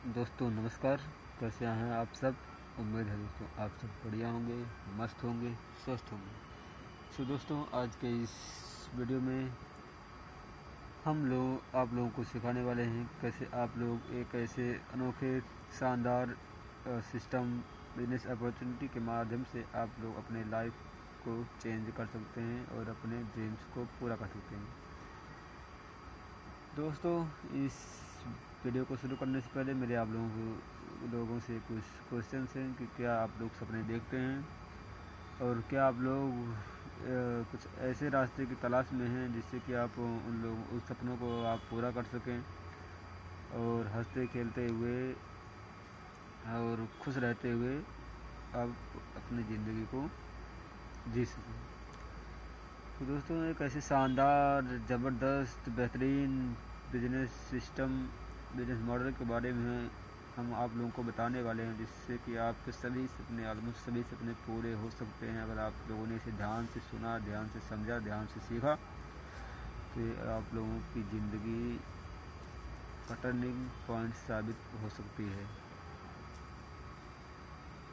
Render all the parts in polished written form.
दोस्तों नमस्कार। कैसे हैं आप सब? उम्मीद है दोस्तों आप सब बढ़िया होंगे, मस्त होंगे, स्वस्थ होंगे। दोस्तों आज के इस वीडियो में आप लोगों को सिखाने वाले हैं कैसे आप लोग एक ऐसे अनोखे शानदार सिस्टम बिजनेस अपॉर्चुनिटी के माध्यम से आप लोग अपने लाइफ को चेंज कर सकते हैं और अपने ड्रीम्स को पूरा कर सकते हैं। दोस्तों इस वीडियो को शुरू करने से पहले मेरे आप लोगों से कुछ क्वेश्चंस हैं कि क्या आप लोग सपने देखते हैं और क्या आप लोग कुछ ऐसे रास्ते की तलाश में हैं जिससे कि आप उस सपनों को आप पूरा कर सकें और हंसते खेलते हुए और खुश रहते हुए आप अपनी ज़िंदगी को जी सकें। तो दोस्तों एक ऐसे शानदार ज़बरदस्त बेहतरीन बिजनेस मॉडल के बारे में हम आप लोगों को बताने वाले हैं जिससे कि आपके ऑलमोस्ट सभी सपने पूरे हो सकते हैं। अगर आप लोगों ने इसे ध्यान से सुना, ध्यान से समझा, ध्यान से सीखा तो आप लोगों की ज़िंदगी का टर्निंग पॉइंट साबित हो सकती है।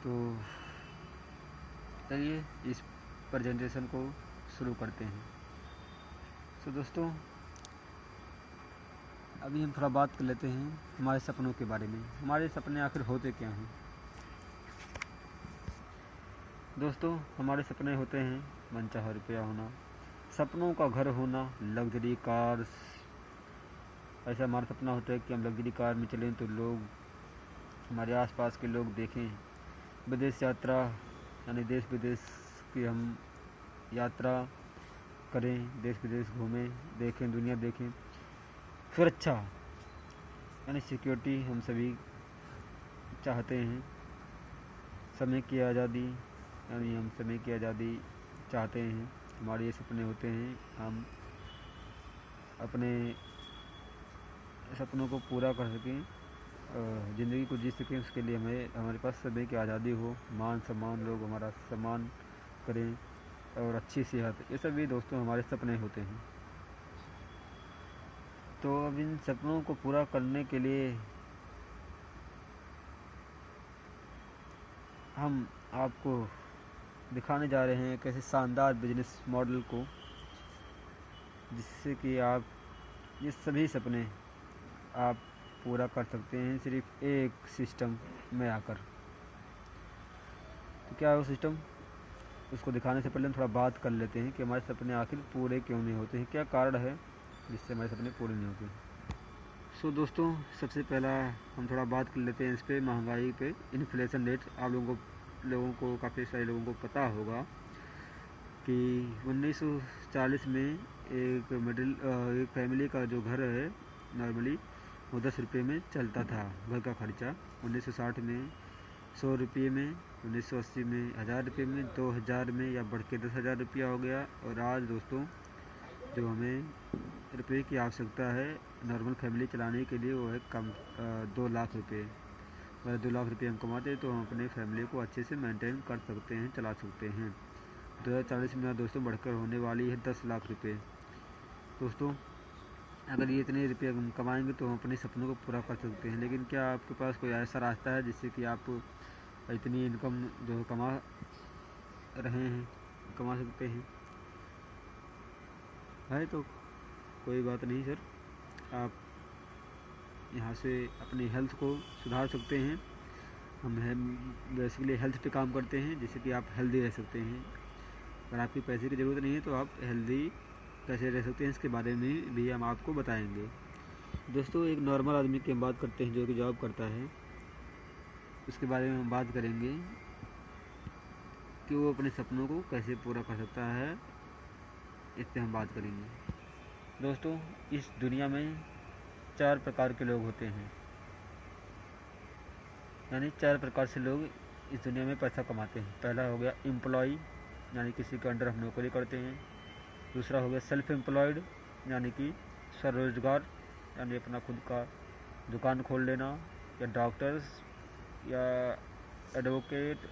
तो चलिए इस प्रेजेंटेशन को शुरू करते हैं। दोस्तों अभी हम थोड़ा बात कर लेते हैं हमारे सपनों के बारे में। हमारे सपने आखिर होते क्या हैं? दोस्तों हमारे सपने होते हैं मनचाहा रुपया होना, सपनों का घर होना, लग्जरी कार्स। ऐसा हमारा सपना होता है कि हम लग्जरी कार में चलें तो लोग, हमारे आसपास के लोग देखें। विदेश यात्रा यानी देश विदेश की हम यात्रा करें, देश विदेश घूमें, देखें, दुनिया देखें। सुरक्षा यानी सिक्योरिटी हम सभी चाहते हैं। समय की आज़ादी यानी हम समय की आज़ादी चाहते हैं। हमारे ये सपने होते हैं, हम अपने सपनों को पूरा कर सकें, ज़िंदगी को जी सकें। उसके लिए हमारे पास समय की आज़ादी हो, मान सम्मान, लोग हमारा सम्मान करें और अच्छी सेहत, ये सभी दोस्तों हमारे सपने होते हैं। तो अब इन सपनों को पूरा करने के लिए हम आपको दिखाने जा रहे हैं कैसे शानदार बिजनेस मॉडल को, जिससे कि आप ये सभी सपने आप पूरा कर सकते हैं सिर्फ एक सिस्टम में आकर। तो क्या है वो सिस्टम? उसको दिखाने से पहले हम थोड़ा बात कर लेते हैं कि हमारे सपने आखिर पूरे क्यों नहीं होते हैं, क्या कारण है जिससे हमारे सपने पूरे नहीं होते। दोस्तों सबसे पहला हम थोड़ा बात कर लेते हैं इस पर, महंगाई पे, इन्फ्लेशन रेट। आप लोगों को काफ़ी सारे लोगों को पता होगा कि 1940 में एक फैमिली का जो घर है नॉर्मली वो 10 रुपये में चलता था घर का खर्चा। 1960 में 100 रुपये में, 1980 में 1000 रुपये में, 2000 में या बढ़ के 10,000 रुपया हो गया। और आज दोस्तों जो हमें रुपये की आवश्यकता है नॉर्मल फैमिली चलाने के लिए वो है कम 2 लाख रुपये। अगर 2 लाख रुपये हम कमाते हैं तो हम अपने फैमिली को अच्छे से मेंटेन कर सकते हैं, चला सकते हैं। 2040 में दोस्तों बढ़कर होने वाली है 10 लाख रुपये। दोस्तों अगर ये इतने रुपये हम कमाएंगे तो हम अपने सपनों को पूरा कर सकते हैं। लेकिन क्या आपके पास कोई ऐसा रास्ता है जिससे कि आप इतनी इनकम जो कमा सकते हैं? है तो कोई बात नहीं सर, आप यहाँ से अपनी हेल्थ को सुधार सकते हैं। हम बेसिकली हेल्थ पे काम करते हैं जिससे कि आप हेल्दी रह सकते हैं। अगर आपकी पैसे की ज़रूरत नहीं है तो आप हेल्दी कैसे रह सकते हैं इसके बारे में भी हम आपको बताएंगे। दोस्तों एक नॉर्मल आदमी की हम बात करते हैं जो कि जॉब करता है, उसके बारे में हम बात करेंगे कि वो अपने सपनों को कैसे पूरा कर सकता है, इस पर हम बात करेंगे। दोस्तों इस दुनिया में 4 प्रकार के लोग होते हैं, यानी 4 प्रकार से लोग इस दुनिया में पैसा कमाते हैं। पहला हो गया एम्प्लॉय, यानी किसी के अंडर हम नौकरी करते हैं। दूसरा हो गया सेल्फ एम्प्लॉयड, यानी कि स्वरोजगार, यानी अपना खुद का दुकान खोल लेना, या डॉक्टर्स या एडवोकेट,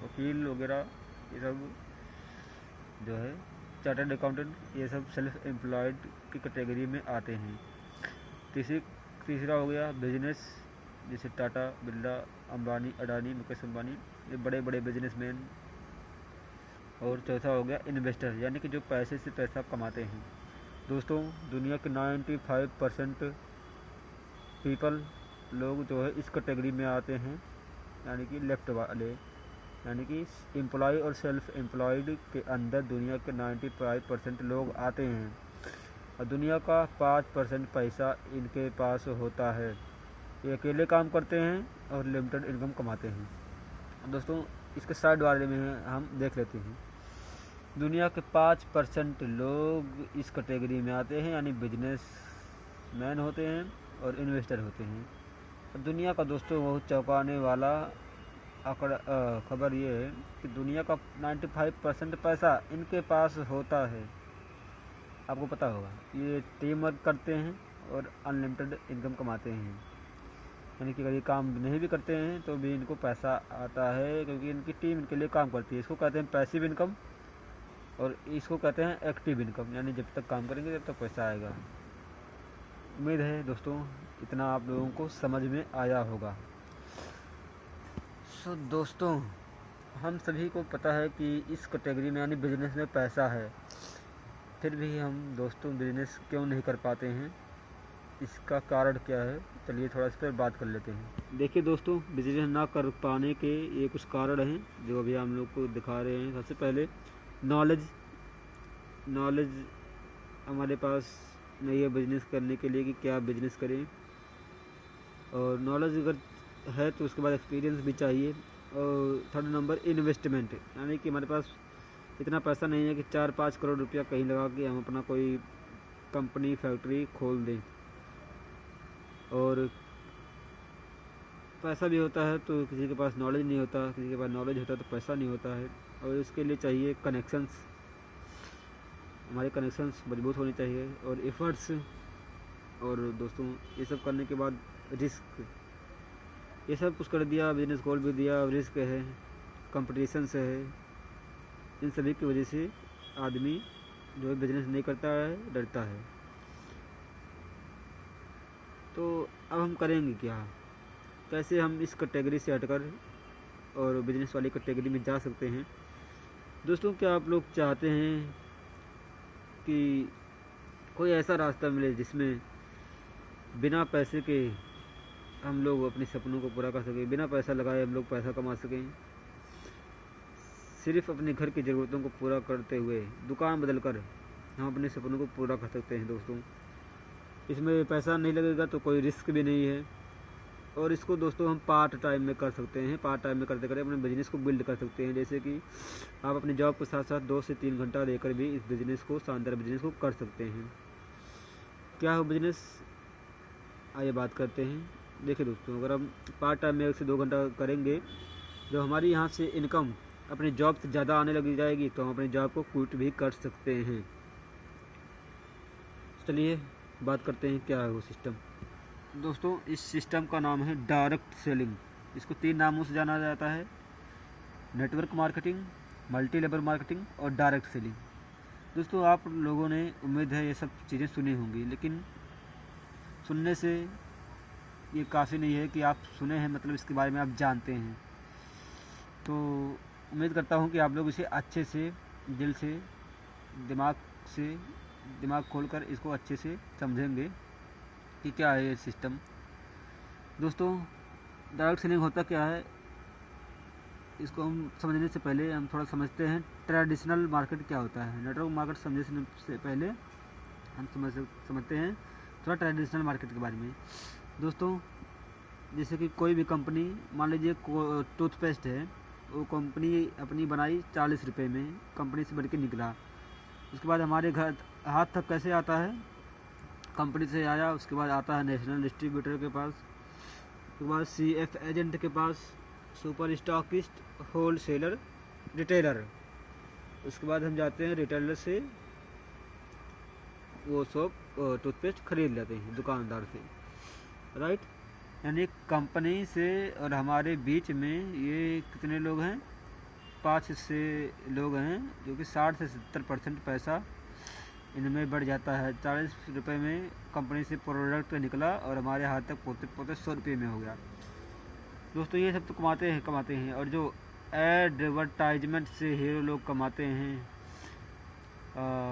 वकील वगैरह, ये सब जो है चार्टर्ड अकाउंटेंट, ये सब सेल्फ एम्प्लॉयड की कैटेगरी में आते हैं। तीसरा हो गया बिजनेस जैसे टाटा, बिरला, अंबानी, अडानी, मुकेश अंबानी, ये बड़े बड़े बिजनेसमैन। और चौथा हो गया इन्वेस्टर, यानी कि जो पैसे से पैसा कमाते हैं। दोस्तों दुनिया के 95% पीपल लोग जो है इस कैटेगरी में आते हैं, यानी कि लेफ्ट वाले, यानी कि एम्प्लॉय और सेल्फ एम्प्लॉयड के अंदर दुनिया के 95% लोग आते हैं और दुनिया का 5% पैसा इनके पास होता है। ये अकेले काम करते हैं और लिमिटेड इनकम कमाते हैं। दोस्तों इसके साइड बारे में हम देख लेते हैं। दुनिया के 5% लोग इस कैटेगरी में आते हैं, यानी बिजनेस मैन होते हैं और इन्वेस्टर होते हैं। और दुनिया का दोस्तों बहुत चौंकाने वाला खबर ये है कि दुनिया का 95% पैसा इनके पास होता है। आपको पता होगा ये टीम वर्क करते हैं और अनलिमिटेड इनकम कमाते हैं, यानी कि अगर ये काम नहीं भी करते हैं तो भी इनको पैसा आता है, क्योंकि इनकी टीम इनके लिए काम करती है। इसको कहते हैं पैसिव इनकम और इसको कहते हैं एक्टिव इनकम, यानी जब तक काम करेंगे तब तक पैसा आएगा। उम्मीद है दोस्तों इतना आप लोगों को समझ में आया होगा। सो दोस्तों हम सभी को पता है कि इस कैटेगरी में यानी बिजनेस में पैसा है, फिर भी हम दोस्तों बिजनेस क्यों नहीं कर पाते हैं, इसका कारण क्या है, चलिए थोड़ा इस पर बात कर लेते हैं। देखिए दोस्तों बिजनेस ना कर पाने के ये कुछ कारण हैं जो अभी हम लोग को दिखा रहे हैं। सबसे पहले नॉलेज हमारे पास नहीं है बिजनेस करने के लिए कि क्या बिजनेस करें, और नॉलेज अगर है तो उसके बाद एक्सपीरियंस भी चाहिए। और थर्ड नंबर इन्वेस्टमेंट, यानी कि हमारे पास इतना पैसा नहीं है कि 4-5 करोड़ रुपया कहीं लगा के हम अपना कोई कंपनी फैक्ट्री खोल दें। और पैसा भी होता है तो किसी के पास नॉलेज नहीं होता, किसी के पास नॉलेज होता है तो पैसा नहीं होता है, और इसके लिए चाहिए कनेक्शंस। हमारे कनेक्शंस मजबूत होने चाहिए और एफर्ट्स। और दोस्तों ये सब करने के बाद रिस्क, ये सब कुछ कर दिया, बिजनेस खोल भी दिया, रिस्क है, कंपटीशन से है, इन सभी की वजह से आदमी जो है बिजनेस नहीं करता है, डरता है। तो अब हम करेंगे क्या, कैसे हम इस कैटेगरी से हटकर और बिजनेस वाली कैटेगरी में जा सकते हैं। दोस्तों क्या आप लोग चाहते हैं कि कोई ऐसा रास्ता मिले जिसमें बिना पैसे के हम लोग अपने सपनों को पूरा कर सकें, बिना पैसा लगाए हम लोग पैसा कमा सकें, सिर्फ अपने घर की ज़रूरतों को पूरा करते हुए दुकान बदल कर हम अपने सपनों को पूरा कर सकते हैं। दोस्तों इसमें पैसा नहीं लगेगा तो कोई रिस्क भी नहीं है, और इसको दोस्तों हम पार्ट टाइम में कर सकते हैं। पार्ट टाइम में करते करते अपने बिजनेस को बिल्ड कर सकते हैं। जैसे कि आप अपने जॉब के साथ साथ 2 से 3 घंटा देकर भी इस बिज़नेस को, शानदार बिजनेस को कर सकते हैं। क्या हो बिजनेस, आइए बात करते हैं। देखिए दोस्तों अगर हम पार्ट टाइम में 1 से 2 घंटा करेंगे, जो हमारी यहाँ से इनकम अपनी जॉब से ज़्यादा आने लग जाएगी तो हम अपनी जॉब को क्विट भी कर सकते हैं। चलिए बात करते हैं क्या है वो सिस्टम। दोस्तों इस सिस्टम का नाम है डायरेक्ट सेलिंग। इसको 3 नामों से जाना जाता है, network marketing, multi level marketing और डायरेक्ट सेलिंग। दोस्तों आप लोगों ने उम्मीद है ये सब चीज़ें सुनी होंगी, लेकिन सुनने से ये काफ़ी नहीं है कि आप सुने हैं, मतलब इसके बारे में आप जानते हैं। तो उम्मीद करता हूँ कि आप लोग इसे अच्छे से, दिल से, दिमाग खोलकर इसको अच्छे से समझेंगे कि क्या है ये सिस्टम। दोस्तों डायरेक्ट सेलिंग होता क्या है, इसको हम समझने से पहले हम थोड़ा समझते हैं ट्रेडिशनल मार्केट क्या होता है। नेटवर्क मार्केट समझने से पहले हम समझते हैं थोड़ा ट्रेडिशनल मार्केट के बारे में। दोस्तों जैसे कि कोई भी कंपनी, मान लीजिए टूथपेस्ट है, वो कंपनी अपनी बनाई 40 रुपये में, कंपनी से बढ़ के निकला। उसके बाद हमारे घर हाथ तक कैसे आता है, कंपनी से आया, उसके बाद आता है नेशनल डिस्ट्रीब्यूटर के पास, उसके बाद CF एजेंट के पास, super stockist, wholesaler, retailer. उसके बाद हम जाते हैं रिटेलर से वो सब टूथपेस्ट खरीद लेते हैं दुकानदार से, राइट। यानी कंपनी से और हमारे बीच में ये कितने लोग हैं, 5 से लोग हैं, जो कि 60 से 70% पैसा इनमें बढ़ जाता है। 40 रुपये में कंपनी से प्रोडक्ट निकला और हमारे हाथ तक पहुँचते पहुँचते 100 रुपये में हो गया। दोस्तों ये सब तो कमाते हैं। और जो एडवर्टाइजमेंट से हीरो लोग कमाते हैं,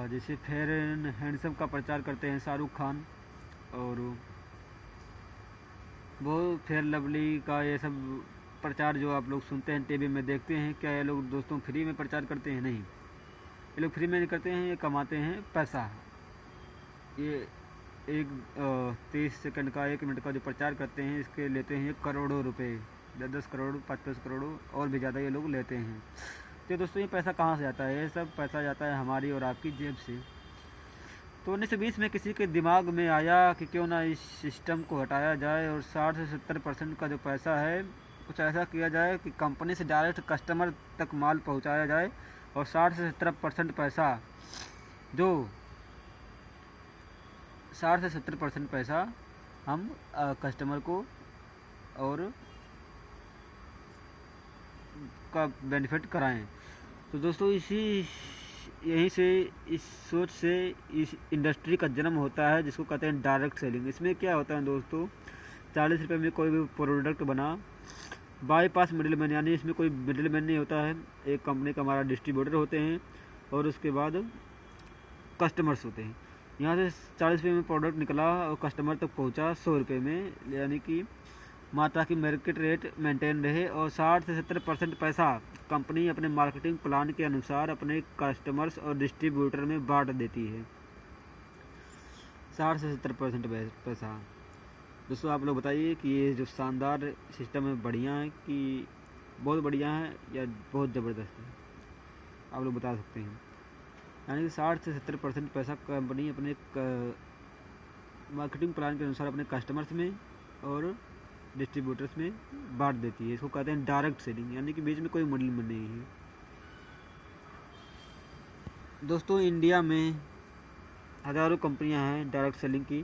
जैसे फेयर एंड हैंडसम का प्रचार करते हैं शाहरुख खान, और वो फेयर लवली का ये सब प्रचार जो आप लोग सुनते हैं टीवी में देखते हैं, क्या ये लोग दोस्तों फ्री में प्रचार करते हैं? नहीं, ये लोग फ्री में नहीं करते हैं, ये कमाते हैं पैसा। ये एक 30 सेकंड का 1 मिनट का जो प्रचार करते हैं, इसके लेते हैं करोड़ों रुपए, 10-10 करोड़ 5-5 करोड़ और भी ज़्यादा ये लोग लेते हैं। तो दोस्तों ये पैसा कहाँ से जाता है? ये सब पैसा जाता है हमारी और आपकी जेब से। तो 1920 में किसी के दिमाग में आया कि क्यों ना इस सिस्टम को हटाया जाए और 60 से 70% का जो पैसा है कुछ ऐसा किया जाए कि कंपनी से डायरेक्ट कस्टमर तक माल पहुंचाया जाए, और 60 से 70% पैसा जो 60 से 70% पैसा हम कस्टमर को और का बेनिफिट कराएं। तो दोस्तों यहीं से इस सोच से इस इंडस्ट्री का जन्म होता है, जिसको कहते हैं डायरेक्ट सेलिंग। इसमें क्या होता है दोस्तों, 40 रुपये में कोई भी प्रोडक्ट बना, बाईपास मिडिल मैन, यानी इसमें कोई मिडिल मैन नहीं होता है। एक कंपनी का हमारा डिस्ट्रीब्यूटर होते हैं और उसके बाद कस्टमर्स होते हैं। यहाँ से 40 रुपये में प्रोडक्ट निकला और कस्टमर तक पहुँचा 100 रुपये में, यानी कि मात्रा की मार्केट रेट मेंटेन रहे, और 60 से 70% पैसा कंपनी अपने मार्केटिंग प्लान के अनुसार अपने कस्टमर्स और डिस्ट्रीब्यूटर में बांट देती है। 60 से 70% पैसा। दोस्तों आप लोग बताइए कि ये जो शानदार सिस्टम है बढ़िया है कि बहुत बढ़िया है या बहुत ज़बरदस्त है? आप लोग बता सकते हैं। यानी कि 60 से 70% पैसा कंपनी अपने मार्केटिंग प्लान के अनुसार अपने कस्टमर्स में और डिस्ट्रीब्यूटर्स में बांट देती है। इसको कहते हैं डायरेक्ट सेलिंग, यानी कि बीच में कोई मिडलमैन नहीं है। दोस्तों इंडिया में हज़ारों कंपनियां हैं डायरेक्ट सेलिंग की,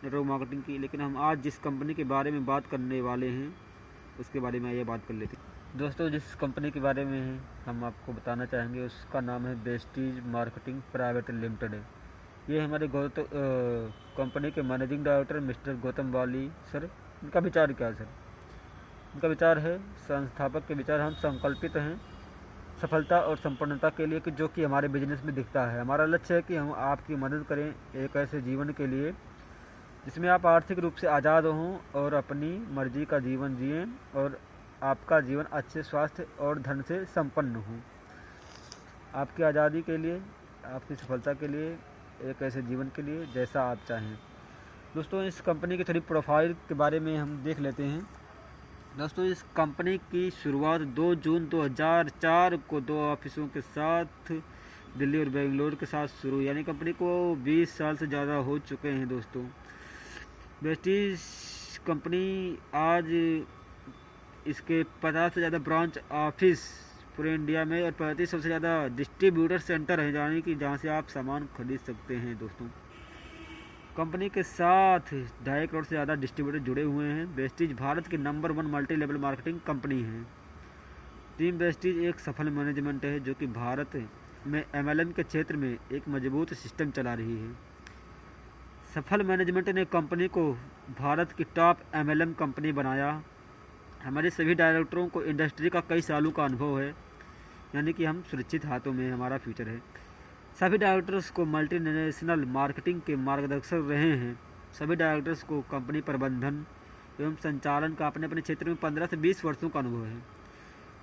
नेटवर्क मार्केटिंग की, लेकिन हम आज जिस कंपनी के बारे में बात करने वाले हैं उसके बारे में आइए बात कर लेते हैं। दोस्तों जिस कंपनी के बारे में हम आपको बताना चाहेंगे उसका नाम है वेस्टीज मार्केटिंग प्राइवेट लिमिटेड है। ये हमारे कंपनी के मैनेजिंग डायरेक्टर मिस्टर गौतम वाली सर, इनका विचार क्या है सर? इनका विचार है, संस्थापक के विचार, हम संकल्पित हैं सफलता और संपन्नता के लिए कि जो कि हमारे बिजनेस में दिखता है। हमारा लक्ष्य है कि हम आपकी मदद करें एक ऐसे जीवन के लिए जिसमें आप आर्थिक रूप से आज़ाद हों और अपनी मर्जी का जीवन जिएं और आपका जीवन अच्छे स्वास्थ्य और धन से संपन्न हो। आपकी आज़ादी के लिए, आपकी सफलता के लिए, एक ऐसे जीवन के लिए जैसा आप चाहें। दोस्तों इस कंपनी की थोड़ी प्रोफाइल के बारे में हम देख लेते हैं। दोस्तों इस कंपनी की शुरुआत 2 जून 2004 को 2 ऑफिसों के साथ दिल्ली और बेंगलोर के साथ शुरू, यानी कंपनी को 20 साल से ज़्यादा हो चुके हैं। दोस्तों वेस्टीज कंपनी आज इसके 50 से ज़्यादा ब्रांच ऑफिस पूरे इंडिया में और 35 सबसे ज़्यादा डिस्ट्रीब्यूटर सेंटर हैं, यानी कि जहाँ से आप सामान खरीद सकते हैं। दोस्तों कंपनी के साथ 2.5 करोड़ से ज़्यादा डिस्ट्रीब्यूटर जुड़े हुए हैं। वेस्टीज भारत की number 1 multi level marketing company है। टीम वेस्टीज एक सफल मैनेजमेंट है जो कि भारत में MLM के क्षेत्र में एक मजबूत सिस्टम चला रही है। सफल मैनेजमेंट ने कंपनी को भारत की टॉप MLM कंपनी बनाया। हमारे सभी डायरेक्टरों को इंडस्ट्री का कई सालों का अनुभव है, यानी कि हम सुरक्षित हाथों में हमारा फ्यूचर है। सभी डायरेक्टर्स को मल्टीनेशनल मार्केटिंग के मार्गदर्शक रहे हैं। सभी डायरेक्टर्स को कंपनी प्रबंधन एवं संचालन का अपने अपने क्षेत्र में 15 से 20 वर्षों का अनुभव है।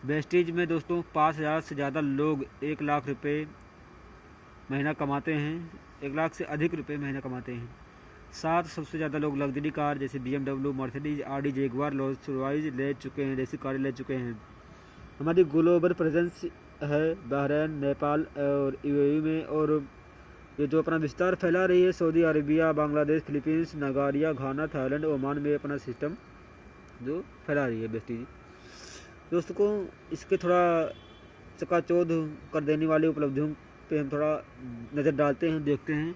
वेस्टीज में दोस्तों 5000 से ज़्यादा लोग 1 लाख रुपये महीना कमाते हैं, 1 लाख से अधिक रुपये महीना कमाते हैं। 7 सबसे ज़्यादा लोग लग्जरी कार जैसे BMW, Mercedes, Audi, Jaguar, Rolls Royce ले चुके हैं, जैसी कारें ले चुके हैं। हमारी ग्लोबल प्रेजेंस है बहरीन, नेपाल और UAE में, और ये जो अपना विस्तार फैला रही है Saudi Arabia, Bangladesh, Philippines, Nigeria, Ghana, Thailand, Oman में अपना सिस्टम जो फैला रही है वेस्टीज। दोस्तों को इसके थोड़ा चकाचौंध कर देने वाली उपलब्धियों पे हम थोड़ा नज़र डालते हैं, देखते हैं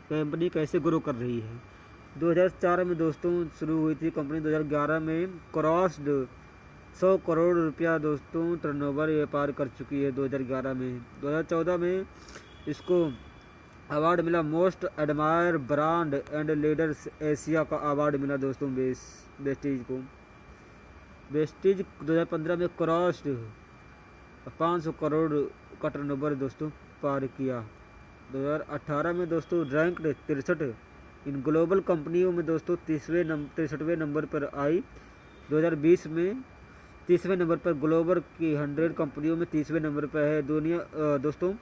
कंपनी कैसे ग्रो कर रही है। 2004 में दोस्तों शुरू हुई थी कंपनी। 2011 में क्रॉस्ड 100 करोड़ रुपया दोस्तों टर्नओवर ये पार कर चुकी है 2011 में। 2014 में इसको अवार्ड मिला most admire brand and leaders Asia का अवार्ड मिला दोस्तों वेस्टीज को। वेस्टीज 2015 में क्रॉस्ड 500 करोड़ का टर्नओवर दोस्तों पार किया। 2018 में दोस्तों रैंक्ड 63 इन ग्लोबल कंपनियों में दोस्तों 63वें नंबर पर आई। 2020 में 30वें नंबर पर, ग्लोबल की 100 कंपनियों में 30वें नंबर पर है। दुनिया दोस्तों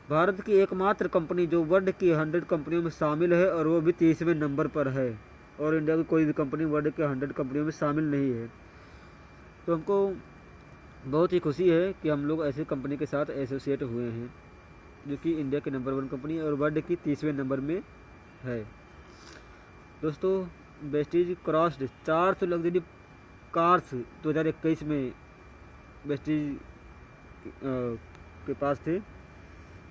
भारत की एकमात्र कंपनी जो वर्ल्ड की 100 कंपनियों में शामिल है और वो भी 30वें नंबर पर है, और इंडिया की कोई भी कंपनी वर्ल्ड के 100 कंपनियों में शामिल नहीं है। तो हमको बहुत ही खुशी है कि हम लोग ऐसे कंपनी के साथ एसोसिएट हुए हैं जो कि इंडिया के नंबर 1 कंपनी और वर्ल्ड की 30वें नंबर में है। दोस्तों वेस्टीज क्रॉस्ड 400 लग्जरी कार्स 2021 में वेस्टीज के पास थे।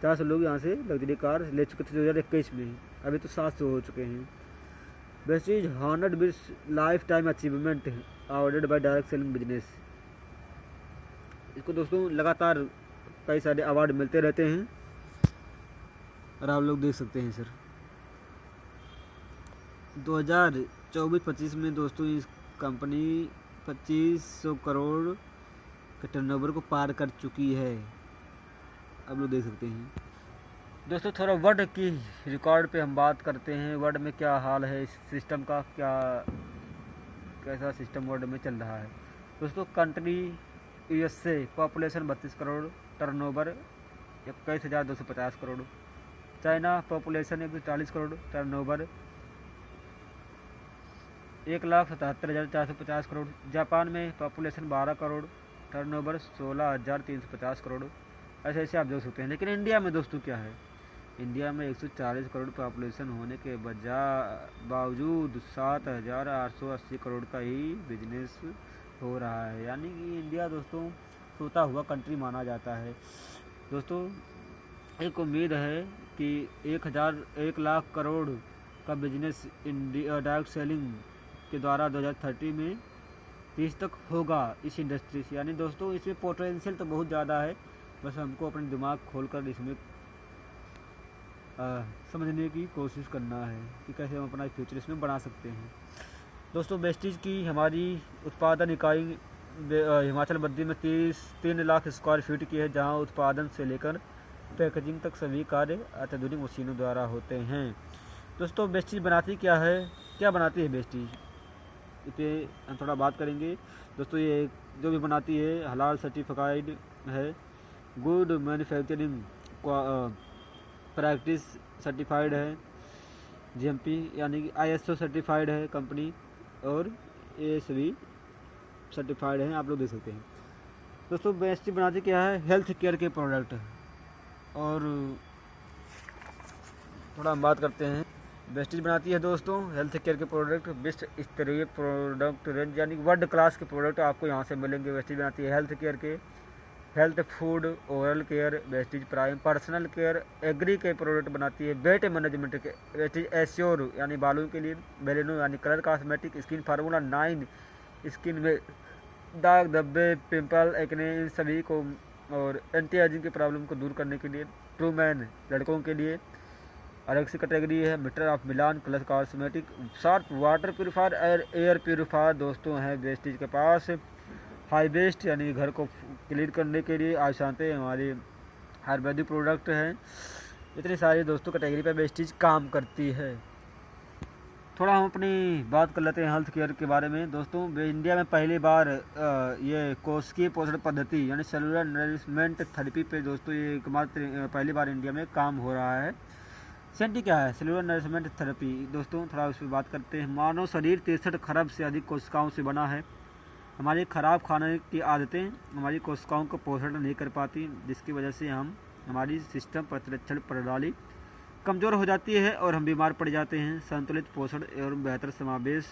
400 लोग यहाँ से लग्जरी कार ले चुके थे 2021 में, अभी तो 700 हो चुके हैं। Vestige honoured with life time achievement awarded by direct selling business. इसको दोस्तों लगातार कई सारे अवार्ड मिलते रहते हैं और आप लोग देख सकते हैं सर। 2024-25 में दोस्तों इस कंपनी 2500 करोड़ के टर्नओवर को पार कर चुकी है, आप लोग देख सकते हैं। दोस्तों थोड़ा वर्ल्ड की रिकॉर्ड पे हम बात करते हैं। वर्ल्ड में क्या हाल है इस सिस्टम का, कैसा सिस्टम वर्ल्ड में चल रहा है। दोस्तों country USA population 32 crore, turnover 21,250 crore. China population 140 crore, turnover 1,77,450 crore. Japan में पॉपुलेशन 12 करोड़, टर्नओवर 16,350 करोड़। ऐसे ऐसे आप देख सकते हैं। लेकिन इंडिया में दोस्तों क्या है, इंडिया में 140 करोड़ पॉपुलेशन होने के बावजूद 7,880 करोड़ का ही बिजनेस हो रहा है। यानी कि इंडिया दोस्तों सोता हुआ कंट्री माना जाता है। दोस्तों एक उम्मीद है कि 1 लाख करोड़ का बिजनेस इंडिया डायरेक्ट सेलिंग के द्वारा 2030 में 30 तक होगा इस इंडस्ट्री से। यानी दोस्तों इसमें पोटेंशियल तो बहुत ज़्यादा है, बस हमको अपने दिमाग खोलकर इसमें समझने की कोशिश करना है कि कैसे हम अपना फ्यूचर इसमें बना सकते हैं। दोस्तों वेस्टीज की हमारी उत्पादन इकाई हिमाचल बद्दी में 3 लाख स्क्वायर फीट की है, जहां उत्पादन से लेकर पैकेजिंग तक सभी कार्य अत्याधुनिक मशीनों द्वारा होते हैं। दोस्तों वेस्टीज बनाती क्या है, क्या बनाती है वेस्टीज, इस पर हम थोड़ा बात करेंगे। दोस्तों ये जो भी बनाती है हलाल सर्टिफाइड है, गुड मैन्युफैक्चरिंग प्रैक्टिस सर्टिफाइड है, जीएमपी यानी कि आईएसओ सर्टिफाइड है कंपनी, और ये सभी सर्टिफाइड हैं, आप लोग देख सकते हैं। दोस्तों वेस्टीज बनाती क्या है, हेल्थ केयर के प्रोडक्ट। और थोड़ा हम बात करते हैं, वेस्टीज बनाती है दोस्तों हेल्थ केयर के प्रोडक्ट, विश्व स्तरीय प्रोडक्ट रेंज यानी वर्ल्ड क्लास के प्रोडक्ट आपको यहाँ से मिलेंगे। वेस्टीज बनाती है हेल्थ केयर के, health food, oral care, Vestige prime, personal care, agri के प्रोडक्ट बनाती है, वेट मैनेजमेंट के, वेस्टीज एश्योर यानी बालों के लिए, बेलिनो यानी colour cosmetic, skin formula 9 skin में दाग धब्बे, पिंपल, एक्ने, इन सभी को और एंटी एजिंग की प्रॉब्लम को दूर करने के लिए, ट्रू मैन लड़कों के लिए, अलग कैटेगरी है, meter of Milan, colour cosmetic, sharp water purifier, air purifier दोस्तों है वेस्टीज के पास। हाई बेस्ट यानी घर को क्लीन करने के लिए आशांते हमारी आयुर्वेदिक प्रोडक्ट हैं। इतनी सारी दोस्तों कैटेगरी पर वेस्टीज काम करती है। थोड़ा हम अपनी बात कर लेते हैं हेल्थ केयर के बारे में। दोस्तों इंडिया में पहली बार ये कोशिकीय पोषण पद्धति यानी सेलुलर नरिशमेंट थेरेपी पे दोस्तों ये एकमात्र पहली बार इंडिया में काम हो रहा है। सेंटी क्या है, सेलुलर नरिशमेंट थेरेपी। दोस्तों थोड़ा उस पर बात करते हैं। मानव शरीर 63 खरब से अधिक कोशिकाओं से बना है। हमारी खराब खाने की आदतें हमारी कोशिकाओं को पोषण नहीं कर पाती, जिसकी वजह से हमारी सिस्टम प्रतिरक्षण प्रणाली कमज़ोर हो जाती है और हम बीमार पड़ जाते हैं। संतुलित पोषण एवं बेहतर समावेश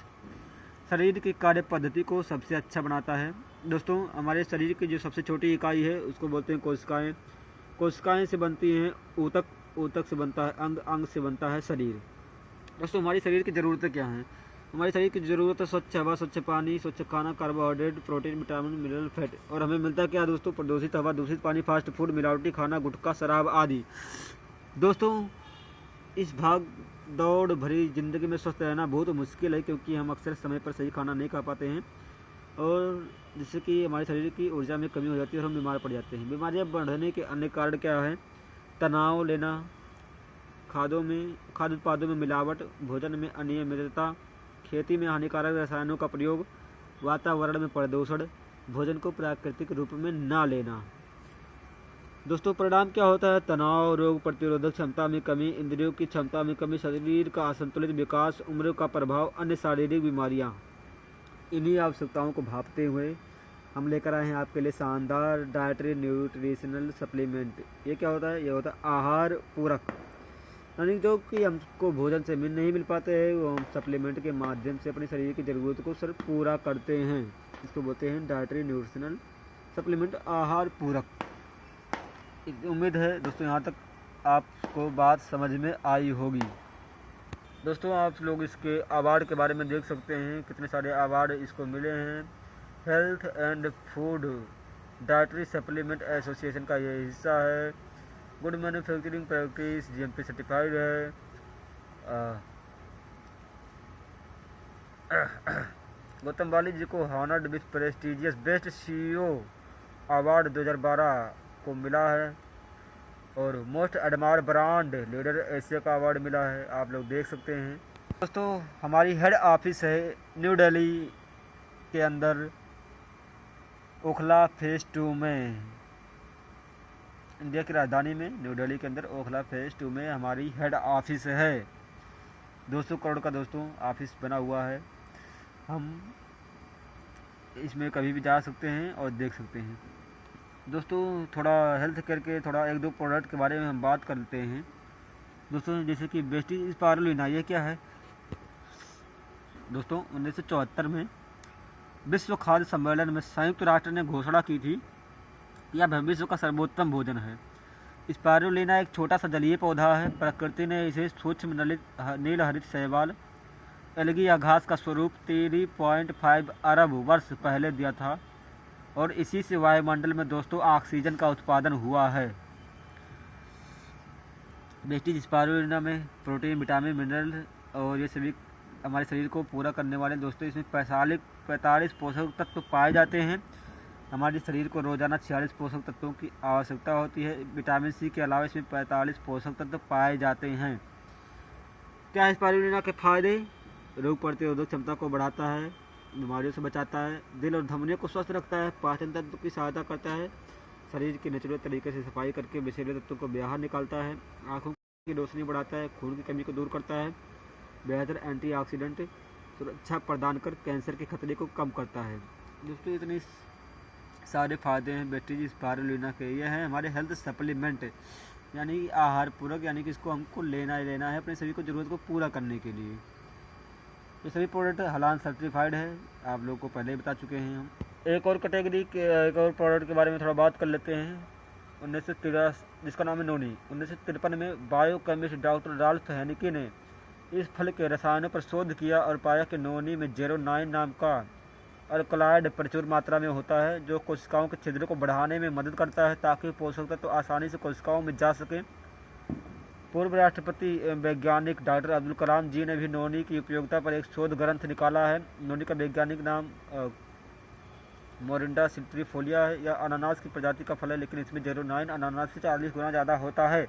शरीर की कार्य पद्धति को सबसे अच्छा बनाता है। दोस्तों हमारे शरीर की जो सबसे छोटी इकाई है उसको बोलते हैं कोशिकाएं। कोशिकाएं से बनती हैं ऊतक, ऊतक से बनता है अंग, अंग से बनता है शरीर। दोस्तों हमारी शरीर की ज़रूरतें क्या हैं, हमारी शरीर की ज़रूरत है स्वच्छ हवा, स्वच्छ पानी, स्वच्छ खाना, carbohydrate, protein, vitamin, mineral, fat. और हमें मिलता क्या दोस्तों, प्रदूषित हवा, दूषित पानी, फास्ट फूड, मिलावटी खाना, गुटखा, शराब आदि। दोस्तों, इस भाग दौड़ भरी ज़िंदगी में स्वस्थ रहना बहुत मुश्किल है, क्योंकि हम अक्सर समय पर सही खाना नहीं खा पाते हैं, और जिससे कि हमारे शरीर की ऊर्जा में कमी हो जाती है और हम बीमार पड़ जाते हैं। बीमारियां बढ़ने के अन्य कारण क्या है? तनाव लेना, खाद्य उत्पादों में मिलावट, भोजन में अनियमितता, खेती में हानिकारक रसायनों का प्रयोग, वातावरण में प्रदूषण, भोजन को प्राकृतिक रूप में ना लेना। दोस्तों, परिणाम क्या होता है? तनाव, रोग प्रतिरोधक क्षमता में कमी, इंद्रियों की क्षमता में कमी, शरीर का असंतुलित विकास, उम्र का प्रभाव, अन्य शारीरिक बीमारियां। इन्हीं आवश्यकताओं को भांपते हुए हम लेकर आए हैं आपके लिए शानदार डाइटरी न्यूट्रिशनल सप्लीमेंट। ये क्या होता है? ये होता है आहार पूरक, यानी जो कि हमको भोजन से नहीं मिल पाते हैं, वो हम सप्लीमेंट के माध्यम से अपने शरीर की ज़रूरत को सिर्फ पूरा करते हैं। इसको बोलते हैं डाइटरी न्यूट्रिशनल सप्लीमेंट, आहार पूरक। उम्मीद है दोस्तों यहाँ तक आपको बात समझ में आई होगी। दोस्तों, आप लोग इसके अवार्ड के बारे में देख सकते हैं, कितने सारे अवार्ड इसको मिले हैं। Health and food dietary supplement association का ये हिस्सा है। Good manufacturing practice GMP certified है। गौतम वाली जी को honoured with prestigious best CEO award 2012 को मिला है, और most admired brand leader Asia का अवार्ड मिला है, आप लोग देख सकते हैं। दोस्तों, हमारी हेड ऑफिस है न्यू दिल्ली के अंदर, ओखला फेज 2 में, इंडिया की राजधानी में न्यू दिल्ली के अंदर ओखला फेज 2 में हमारी हेड ऑफिस है। 200 करोड़ का दोस्तों ऑफिस बना हुआ है। हम इसमें कभी भी जा सकते हैं और देख सकते हैं। दोस्तों, थोड़ा हेल्थ केयर के थोड़ा एक दो प्रोडक्ट के बारे में हम बात करते हैं। दोस्तों, जैसे कि वेस्टीज स्पारुलिना, ये क्या है? दोस्तों, 1974 में विश्व खाद्य सम्मेलन में संयुक्त राष्ट्र ने घोषणा की थी यह भविष्य का सर्वोत्तम भोजन है। स्पारुलिना एक छोटा सा जलीय पौधा है। प्रकृति ने इसे सूक्ष्म नील हरित शैवाल, एल्गी या घास का स्वरूप 3.5 अरब वर्ष पहले दिया था, और इसी से वायुमंडल में दोस्तों ऑक्सीजन का उत्पादन हुआ है। वेस्टीज स्पारुलिना में प्रोटीन, विटामिन, मिनरल और ये सभी हमारे शरीर को पूरा करने वाले दोस्तों इसमें 45 पोषक तत्व पाए जाते हैं। हमारे शरीर को रोजाना 46 पोषक तत्वों की आवश्यकता होती है। विटामिन सी के अलावा इसमें 45 पोषक तत्व पाए जाते हैं। क्या है स्पारुलिना के फायदे? रोग प्रतिरोधक क्षमता को बढ़ाता है, बीमारियों से बचाता है, दिल और धमनियों को स्वस्थ रखता है, पाचन तंत्र की सहायता करता है, शरीर की नेचुरल तरीके से सफाई करके विषैले तत्वों को बाहर निकालता है, आँखों की रोशनी बढ़ाता है, खून की कमी को दूर करता है, बेहतर एंटीऑक्सीडेंट सुरक्षा प्रदान कर कैंसर के खतरे को कम करता है। दोस्तों, इतने सारे फायदे हैं वेस्टीज स्पारुलिना के। ये हैं हमारे हेल्थ सप्लीमेंट, यानी आहार पूरक, यानी कि इसको हमको लेना ही लेना है अपने शरीर को ज़रूरत को पूरा करने के लिए। ये सभी प्रोडक्ट हलाल सर्टिफाइड है, आप लोगों को पहले ही बता चुके हैं हम। एक और कैटेगरी के एक और प्रोडक्ट के बारे में थोड़ा बात कर लेते हैं। 1983, जिसका नाम है नोनी। 1953 में बायोकेमिस्ट डॉक्टर राल्फ हेनिके ने इस फल के रसायनों पर शोध किया और पाया कि नोनी में 09 नाम का अल्कलॉइड प्रचुर मात्रा में होता है, जो कोशिकाओं के छिद्र को बढ़ाने में मदद करता है ताकि पोषक तत्व आसानी से कोशिकाओं में जा सके। पूर्व राष्ट्रपति एवं वैज्ञानिक डॉक्टर अब्दुल कलाम जी ने भी नोनी की उपयोगिता पर एक शोध ग्रंथ निकाला है। नोनी का वैज्ञानिक नाम मोरिंडा सिट्रीफोलिया है। यह अनानास की प्रजाति का फल है, लेकिन इसमें 09 अनानास से 40 गुना ज़्यादा होता है।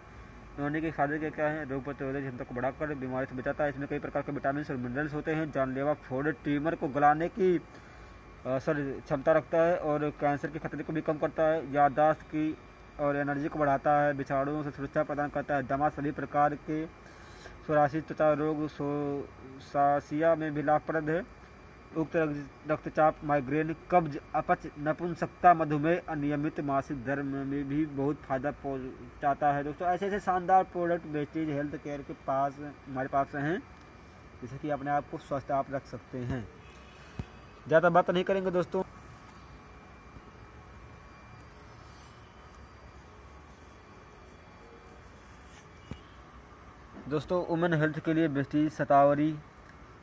नोनी के फायदे क्या हैं? रोग प्रतिरोधक क्षमता को बढ़ाकर बीमारी से बचाता है। इसमें कई प्रकार के विटामिन और मिनरल्स होते हैं। जानलेवा फोड़ ट्यूमर को गलाने की क्षमता रखता है और कैंसर के खतरे को भी कम करता है। याददाश्त की और एनर्जी को बढ़ाता है। विषाणुओं से सुरक्षा प्रदान करता है। दमा, सभी प्रकार के सोरासी त्वचा रोग, सोसासिया में भी लाभप्रद है। उक्त रक्तचाप, माइग्रेन, कब्ज, अपच, नपुंसकता, मधुमेह, अनियमित मासिक धर्म में भी बहुत फायदा पहुंचाता है। दोस्तों, ऐसे ऐसे शानदार प्रोडक्ट वेस्टीज हेल्थ केयर के पास हमारे पास हैं, जिससे कि अपने आप को स्वस्थ आप रख सकते हैं। ज़्यादा बात नहीं करेंगे दोस्तों। दोस्तों, वुमेन हेल्थ के लिए वेस्टीज शतावरी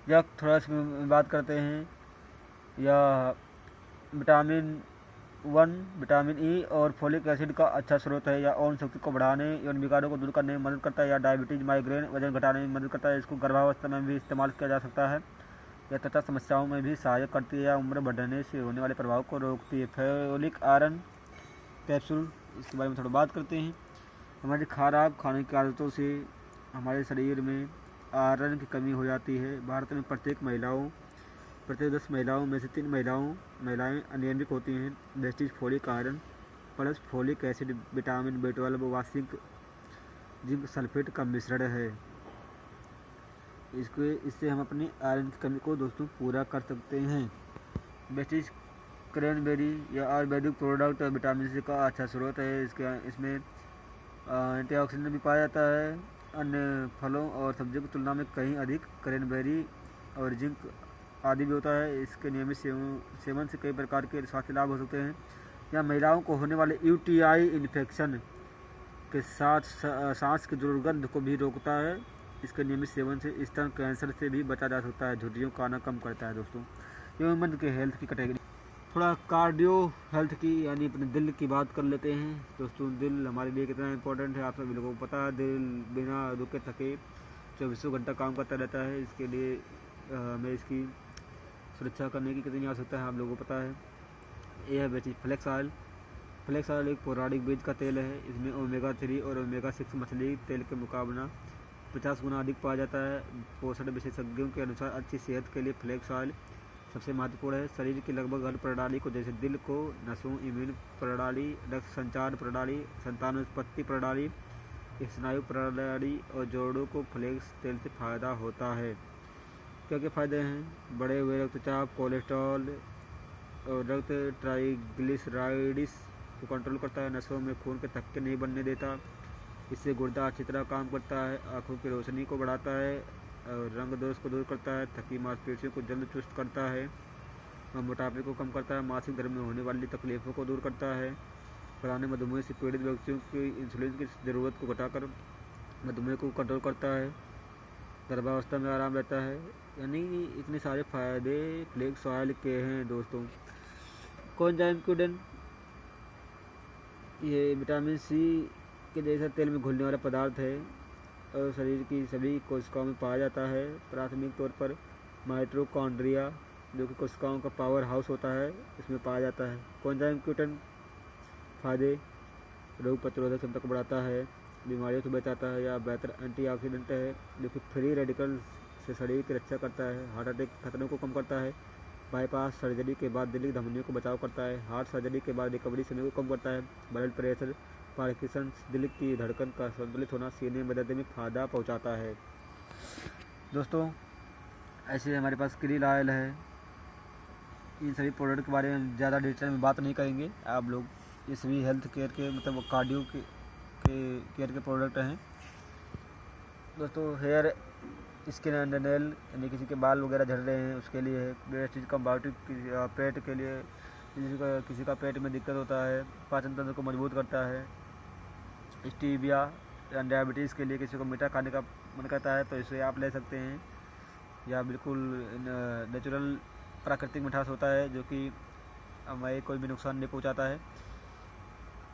या थोड़ा सी बात करते हैं, या विटामिन B1 विटामिन ई और फोलिक एसिड का अच्छा स्रोत है। यह यौन शक्ति को बढ़ाने यौन विकारों को दूर करने में मदद करता है। या डायबिटीज, माइग्रेन, वजन घटाने में मदद करता है। इसको गर्भावस्था में भी इस्तेमाल किया जा सकता है। यह त्वचा समस्याओं में भी सहायक करती है या उम्र बढ़ने से होने वाले प्रभाव को रोकती है। फोलिक आयरन कैप्सूल, इसके बारे में थोड़ा बात करते हैं। हमारी खराब खाने की आदतों से हमारे शरीर में आयरन की कमी हो जाती है। भारत में प्रत्येक 10 महिलाओं में से 3 महिलाएं अनियमित होती हैं। Vestige folic iron plus folic acid, vitamin B12 व जिंक सल्फेट का मिश्रण है। इससे हम अपनी आयरन की कमी को दोस्तों पूरा कर सकते हैं। वेस्टिज क्रैनबेरी या आयुर्वेदिक प्रोडक्ट विटामिन सी का अच्छा स्रोत है। इसमें एंटीऑक्सीडेंट भी पाया जाता है। अन्य फलों और सब्जियों की तुलना में कहीं अधिक क्रैनबेरी और जिंक आदि भी होता है। इसके नियमित सेवन से कई प्रकार के स्वास्थ्य लाभ हो सकते हैं। यह महिलाओं को होने वाले यूटीआई इन्फेक्शन के साथ सांस की दुर्गंध को भी रोकता है। इसके नियमित सेवन से स्तन कैंसर से भी बचा जा सकता है। झुर्रियों का आना कम करता है दोस्तों। ह्यूमन के हेल्थ की कैटेगरी, थोड़ा कार्डियो हेल्थ की यानी अपने दिल की बात कर लेते हैं दोस्तों। दिल हमारे लिए कितना इंपॉर्टेंट है आप सभी लोगों को पता है। दिल बिना रुके थके 24 घंटा काम करता रहता है। इसके लिए हमें इसकी सुरक्षा करने की कितनी आवश्यकता है आप लोगों को पता है। यह बेची फ्लेक्स ऑयल एक पौराणिक बीज का तेल है। इसमें ओमेगा 3 और ओमेगा 6 मछली तेल के मुकाबला 50 गुना अधिक पाया जाता है। पोषण विशेषज्ञों के अनुसार अच्छी सेहत के लिए फ्लेक्स ऑयल सबसे महत्वपूर्ण है। शरीर की लगभग हर प्रणाली को, जैसे दिल को, नसों, इम्यून प्रणाली, रक्त संचार प्रणाली, संतानोत्पत्ति प्रणाली, स्नायु प्रणाली और जोड़ों को फ्लेक्स तेल से फायदा होता है। क्या क्या फ़ायदे हैं? बढ़े हुए रक्तचाप, कोलेस्ट्रॉल और रक्त ट्राइग्लिसराइड्स को कंट्रोल करता है। नसों में खून के थक्के नहीं बनने देता। इससे गुर्दा अच्छी तरह काम करता है। आँखों की रोशनी को बढ़ाता है और रंग दोष को दूर करता है। थकी मांसपेशियों को जल्द चुस्त करता है और मोटापे को कम करता है। मासिक धर्म में होने वाली तकलीफ़ों को दूर करता है। पुराने मधुमेह से पीड़ित व्यक्तियों की इंसुलिन की ज़रूरत को घटाकर मधुमेह को कंट्रोल करता है। गर्भावस्था में आराम रहता है। यानी इतने सारे फ़ायदे फ्लेक्स ऑयल के हैं दोस्तों। कोएंजाइम Q10, ये विटामिन सी के जैसा तेल में घुलने वाला पदार्थ है और शरीर की सभी कोशिकाओं में पाया जाता है। प्राथमिक तौर पर माइटोकॉन्ड्रिया, जो कि कोशिकाओं का पावर हाउस होता है, इसमें पाया जाता है। कोएंजाइम Q10 फायदे: रोग प्रतिरोधक क्षमता को बढ़ाता है, बीमारियों से बचाता है या बेहतर एंटीऑक्सीडेंट है जो कि फ्री रेडिकल से शरीर की रक्षा करता है। हार्ट अटैक के खतरों को कम करता है। बाईपास सर्जरी के बाद दिल की धमनियों को बचाव करता है। हार्ट सर्जरी के बाद रिकवरी समय को कम करता है। ब्लड प्रेशर, पार्किंसंस, दिल की धड़कन का संतुलित होना, सीने में दर्द में फ़ायदा पहुंचाता है। दोस्तों ऐसे हमारे पास क्रील ऑयल है। इन सभी प्रोडक्ट के बारे में ज़्यादा डिटेल में बात नहीं करेंगे आप लोग। ये सभी हेल्थ केयर के मतलब कार्डियो के केयर के प्रोडक्ट हैं दोस्तों। हेयर, स्किन एंड नेल, यानी किसी के बाल वगैरह झड़ रहे हैं उसके लिए है। वेस्टिज कंबायोटिक, पेट के लिए, किसी का पेट में दिक्कत होता है, पाचन तंत्र को मजबूत करता है। स्टीविया या डायबिटीज़ के लिए, किसी को मीठा खाने का मन करता है तो इसे आप ले सकते हैं। या बिल्कुल नेचुरल प्राकृतिक मिठास होता है जो कि हमें कोई भी नुकसान नहीं पहुंचाता है।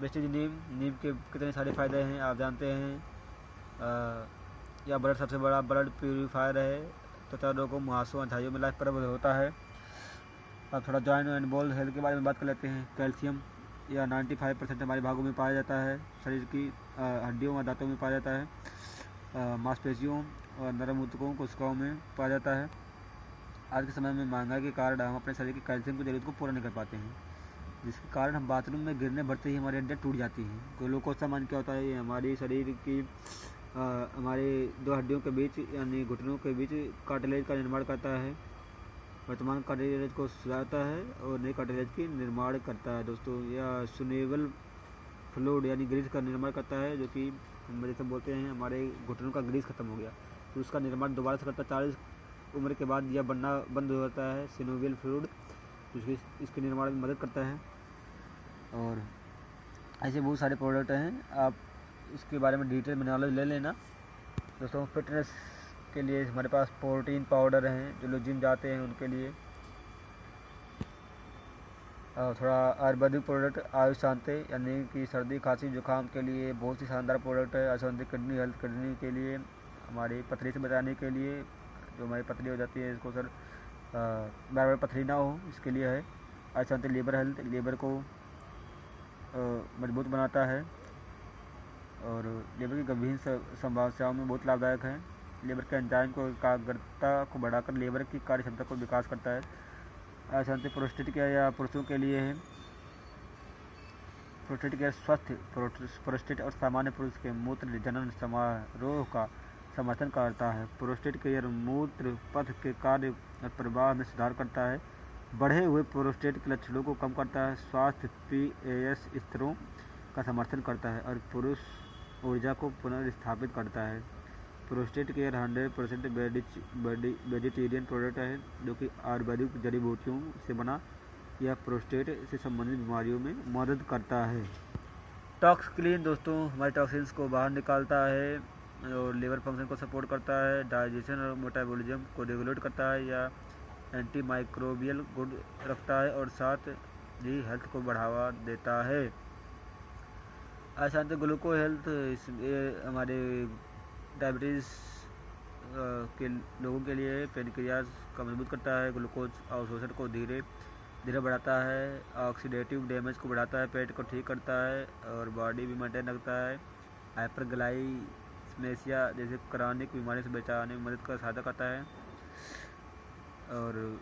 वेस्टिज नीम के कितने सारे फ़ायदे हैं आप जानते हैं। या ब्लड, सबसे बड़ा ब्लड प्यूरीफायर है। त्वचा रोगों, मुहासों, अंधाइयों में लाइफ प्रबल होता है। अब थोड़ा जॉइंट एंड बोन हेल्थ के बारे में बात कर लेते हैं। कैल्शियम या 95% हमारे भागों में पाया जाता है। शरीर की हड्डियों और दांतों में पाया जाता है। मांसपेशियों और नरम ऊतकों, कोशिकाओं में पाया जाता है। आज के समय में महंगाई के कारण हम अपने शरीर की कैल्शियम की जरूरत को पूरा नहीं कर पाते हैं, जिसके कारण हम बाथरूम में गिरने भरते ही हमारी हड्डियाँ टूट जाती हैं। ग्लूकोज सामान क्या होता है? ये हमारी शरीर की हमारे दो हड्डियों के बीच यानी घुटनों के बीच कार्टिलेज का निर्माण करता है। वर्तमान कार्टिलेज को सुधारता है और नई कार्टिलेज की निर्माण करता है दोस्तों। यह सुनेबल फ्लूइड यानी ग्रीस का निर्माण करता है, जो कि हम जैसे बोलते हैं हमारे घुटनों का ग्रीस खत्म हो गया तो उसका निर्माण दोबारा से करता है। 40 उम्र के बाद यह बनना बंद हो जाता है सिनोवियल फ्लूइड, इसके निर्माण में मदद करता है। और ऐसे बहुत सारे प्रोडक्ट हैं, आप इसके बारे में डिटेल में नॉलेज ले लेना दोस्तों। फिटनेस के लिए हमारे पास प्रोटीन पाउडर हैं, जो लोग जिम जाते हैं उनके लिए। थोड़ा आयुर्वेदिक प्रोडक्ट आयुशांति, यानी कि सर्दी खांसी जुकाम के लिए बहुत ही शानदार प्रोडक्ट है। आयुशांति किडनी हेल्थ, किडनी के लिए, हमारी पथरी से बचाने के लिए, जो हमारी पथरी हो जाती है इसको सर बार बार पथरी ना हो इसके लिए है। आयुशांति लीवर हेल्थ, लीवर को मजबूत बनाता है और लीवर की गंभीर समस्याओं में बहुत लाभदायक है। लीवर के एंजाइम को एकाग्रता को बढ़ाकर लीवर की कार्य क्षमता को विकास करता है। आयुशांति प्रोस्टेट केयर या पुरुषों के लिए है। प्रोस्टेट केयर स्वस्थ प्रोस्टेट और सामान्य पुरुष के मूत्र जनन समारोह का समर्थन करता है। प्रोस्टेट केयर मूत्र पथ के कार्य और प्रवाह में सुधार करता है। बढ़े हुए प्रोस्टेट के लक्षणों को कम करता है। स्वास्थ्य पीएस स्तरों का समर्थन करता है और पुरुष ऊर्जा को पुनर्स्थापित करता है। प्रोस्टेट केयर 100% वेजिटेरियन प्रोडक्ट है, जो कि आयुर्वेदिक जड़ी बूटियों से बना यह प्रोस्टेट से संबंधित बीमारियों में मदद करता है। टॉक्स क्लीन दोस्तों हमारे टॉक्सिन्स को बाहर निकालता है और लीवर फंक्शन को सपोर्ट करता है, डाइजेशन और मेटाबॉलिज्म को रेगुलेट करता है या एंटी माइक्रोबियल गुड रखता है और साथ ही हेल्थ को बढ़ावा देता है। आयुशांति ग्लूको हेल्थ हमारे डायबिटीज़ के लोगों के लिए पेनक्रियाज का मजबूत करता है, ग्लूकोज अवशोषण को धीरे धीरे बढ़ाता है, ऑक्सीडेटिव डैमेज को बढ़ाता है, पेट को ठीक करता है और बॉडी भी मेंटेन रखता है। हाइपरग्लाइसेमिया जैसे क्रॉनिक बीमारी से बचाने में मदद कर सहायता करता है। और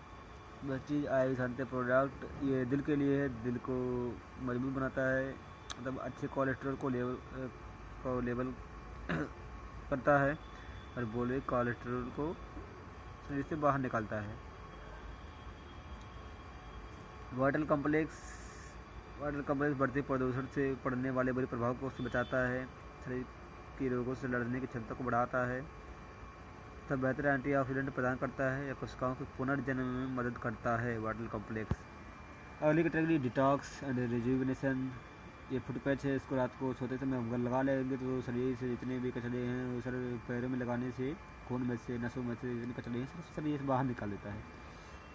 वह चीज़ आयुशांति प्रोडक्ट ये दिल के लिए है, दिल को मजबूत बनाता है, मतलब अच्छे कोलेस्ट्रॉल को लेवल करता है और बुरे कोलेस्ट्रॉल को शरीर से बाहर निकालता है। वाटर कॉम्प्लेक्स बढ़ते प्रदूषण से पड़ने वाले बुरे प्रभाव को से बचाता है, शरीर की रोगों से लड़ने की क्षमता को बढ़ाता है, तब बेहतर एंटीऑक्सीडेंट प्रदान करता है या कोशिकाओं के पुनर्जन्म में मदद करता है। Water complex early category detox and rejuvenation, ये फुट पैच है, इसको रात को सोते समय हम लगा लेंगे तो शरीर से जितने भी कचरे हैं वो सर पैरों में लगाने से खून में से नसों में से जितने कचरे हैं शरीर से बाहर निकाल देता है।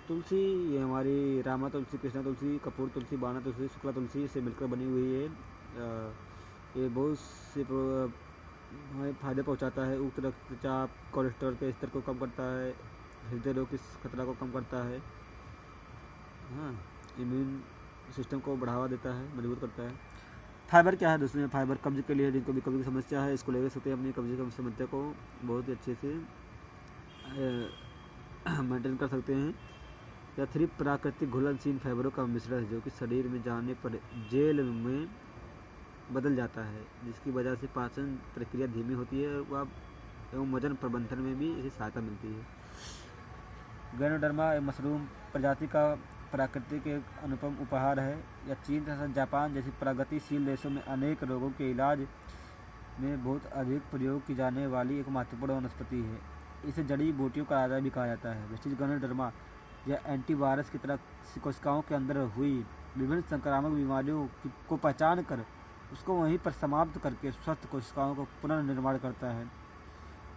तुलसी ये हमारी रामा तुलसी, कृष्णा तुलसी, कपूर तुलसी, बाना तुलसी, शुक्ला तुलसी से मिलकर बनी हुई है। ये बहुत से हमें फायदे पहुंचाता है। उच्च रक्तचाप, कोलेस्ट्रॉल के स्तर को कम करता है, हृदय रोग की खतरा को कम करता है, हाँ, इम्यून सिस्टम को बढ़ावा देता है, मजबूत करता है। फाइबर क्या है दोस्तों? फाइबर कब्ज के लिए, जिनको भी कब्ज की समस्या है, इसको ले सकते हैं अपनी कब्ज की समस्या को बहुत ही अच्छे से मेंटेन कर सकते हैं। या 3 प्राकृतिक घुलनशील फाइबरों का मिश्रण है, जो कि शरीर में जाने पर जेल में बदल जाता है, जिसकी वजह से पाचन प्रक्रिया धीमी होती है एवं वजन प्रबंधन में भी इसे सहायता मिलती है। गैनोडर्मा मशरूम प्रजाति का प्राकृतिक एक अनुपम उपहार है। यह चीन तथा जापान जैसे प्रगतिशील देशों में अनेक रोगों के इलाज में बहुत अधिक प्रयोग की जाने वाली एक महत्वपूर्ण वनस्पति है। इसे जड़ी बूटियों का राजा भी कहा जाता है। वेस्टिज गैनोडर्मा यह एंटीवायरस की तरह कोशिकाओं के अंदर हुई विभिन्न संक्रामक बीमारियों को पहचान कर उसको वहीं पर समाप्त करके स्वस्थ कोशिकाओं को पुनर्निर्माण करता है।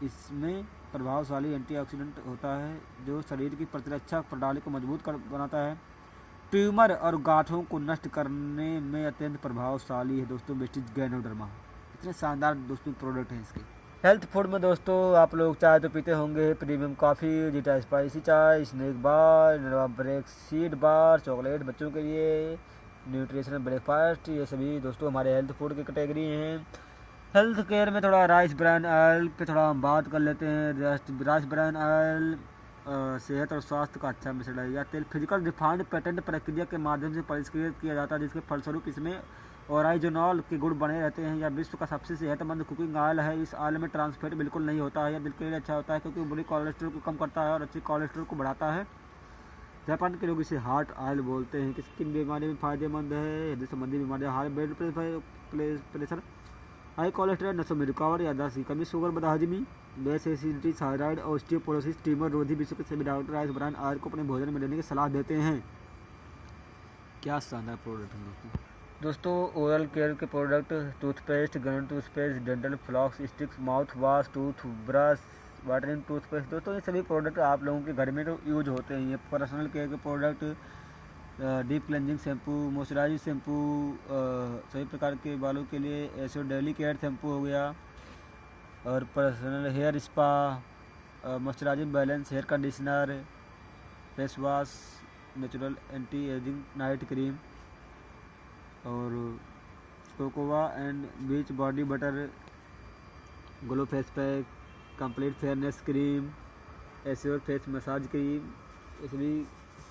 इसमें प्रभावशाली एंटीऑक्सीडेंट होता है जो शरीर की प्रतिरक्षा प्रणाली को मजबूत बनाता है। ट्यूमर और गांठों को नष्ट करने में अत्यंत प्रभावशाली है दोस्तों वेस्टिज गैनोडर्मा। इतने शानदार दोस्तों प्रोडक्ट हैं इसके। हेल्थ फूड में दोस्तों आप लोग चाय तो पीते होंगे, प्रीमियम कॉफ़ी, जीटा स्पाइसी चाय, स्नैक बार, ब्रेक सीड बार, चॉकलेट बच्चों के लिए, न्यूट्रिशनल ब्रेकफास्ट, ये सभी दोस्तों हमारे हेल्थ फूड की कैटेगरी हैं। हेल्थ केयर में थोड़ा राइस ब्रान ऑयल पे थोड़ा हम बात कर लेते हैं। राइस ब्रान ऑयल सेहत और स्वास्थ्य का अच्छा मिश्रण है। यह तेल फिजिकल रिफाइंड पेटेंट प्रक्रिया के माध्यम से परिष्कृत किया जाता है, जिसके फलस्वरूप इसमें ओराइजोनॉल के गुण बने रहते हैं। यह विश्व का सबसे सेहतमंद कुकिंग ऑयल है। इस ऑयल में ट्रांसफैट बिल्कुल नहीं होता है। यह दिल के लिए अच्छा होता है क्योंकि बुरी कोलेस्ट्रॉल को कम करता है और अच्छी कोलेस्ट्रॉल को बढ़ाता है। जापान के लोग इसे हार्ट ऑयल बोलते हैं। स्किन बीमारी में फायदेमंद है। हृदय संबंधी बीमारी, high blood pressure, high cholesterol, नसों में रुकावट, याददाश्त की कमी, शुगर, बदहजमी, gas acidity, thyroid, osteoporosis, tumour रोधी। विश्व के सभी डॉक्टर राइस ब्रान ऑयल को अपने भोजन में लेने की सलाह देते हैं। क्या शानदार प्रोडक्ट है दोस्तों। ओरल केयर के product, toothpaste, gun toothpaste, dental floss sticks, mouth wash, tooth brush, watering toothpaste, दोस्तों ये सभी प्रोडक्ट आप लोगों के घर में तो यूज होते हैं। ये पर्सनल केयर के product deep cleansing shampoo, moisturising shampoo सभी प्रकार के बालों के लिए, ऐसे डेली केयर शैम्पू हो गया, और personal hair spa, moisturising balance hair conditioner, face wash, natural anti ageing night cream, और cocoa and beach body butter, glow face pack, complete fairness cream, assure face massage cream. ये सभी